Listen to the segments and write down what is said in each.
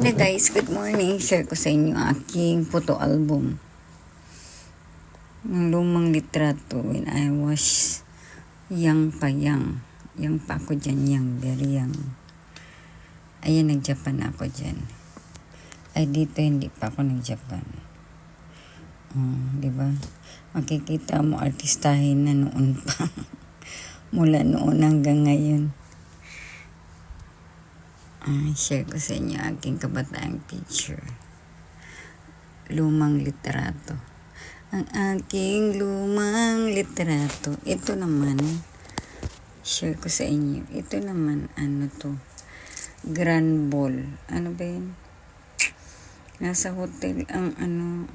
Hey guys, good morning. Share ko sa inyo ang aking photo album. Ng lumang litrato when I was young pa young. Young pa ako dyan, young, very young. Ayan, nag-Japan ako dyan. Ay, dito hindi pa ako nag-Japan. Diba? Makikita mo artistahin na noon pa. Mula noon hanggang ngayon. Share ko sa inyo aking kabataang picture. Lumang litrato. Ang aking lumang litrato. Ito naman, share ko sa inyo. Ito naman, ano to? Grand Ball. Ano ba yun? Nasa hotel ang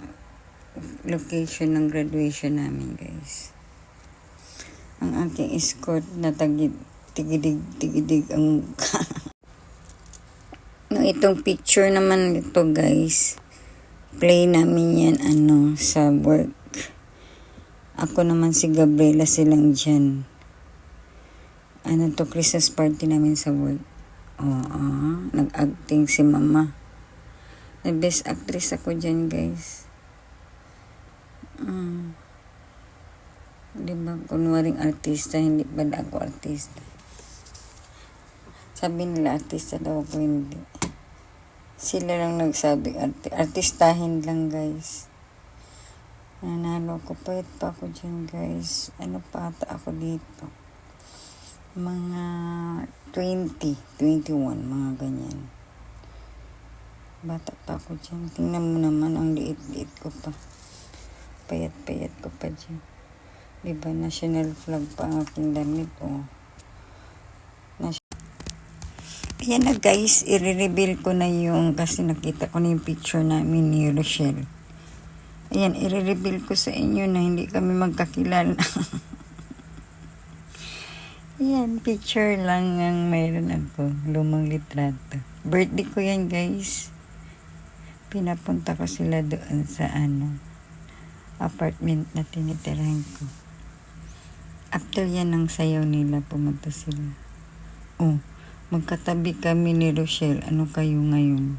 location ng graduation namin, guys. Ang aking escort na tigidig ang mukha. No, itong picture naman ito, guys. Play namin yan, sa work. Ako naman si Gabriela silang dyan. Christmas party namin sa work. Nag-acting si mama. Best actress ako dyan, guys. Diba, kunwaring artista, hindi ba ako artista? Sabi nila, artista daw ako, hindi. Sila lang nagsabi, artistahin lang, guys. Nanalo ko, payat pa ako dyan, guys. Ano pa ata ako dito? Mga 20, 21, mga ganyan. Bata pa ako dyan. Tingnan mo naman, ang liit-liit ko pa. Payat-payat ko pa dyan. Diba, national flag pa ang aking damit, Ayan na, guys, i-reveal ko na yung, kasi nakita ko na yung picture namin ni Rochelle. Ayan, i-reveal ko sa inyo na hindi kami magkakilala. Ayan, picture lang ang mayroon ako, lumang litrato. Birthday ko yan, guys. Pinapunta ko sila doon sa apartment na tinitirahan ko. After yan ng sayaw nila, pumunta sila. Magkatabi kami ni Rochelle. Ano kayo ngayon?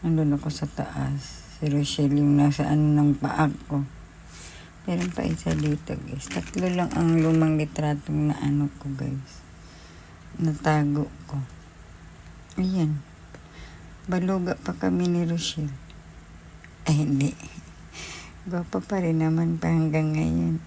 Andun ako sa taas. Si Rochelle yung nasa ng paag ko. Meron pa isa dito, guys. 3 lang ang lumang litratong na ko, guys. Natago ko. Ayan. Baluga pa kami ni Rochelle. Ay, hindi. Gwapa pa rin naman pa hanggang ngayon.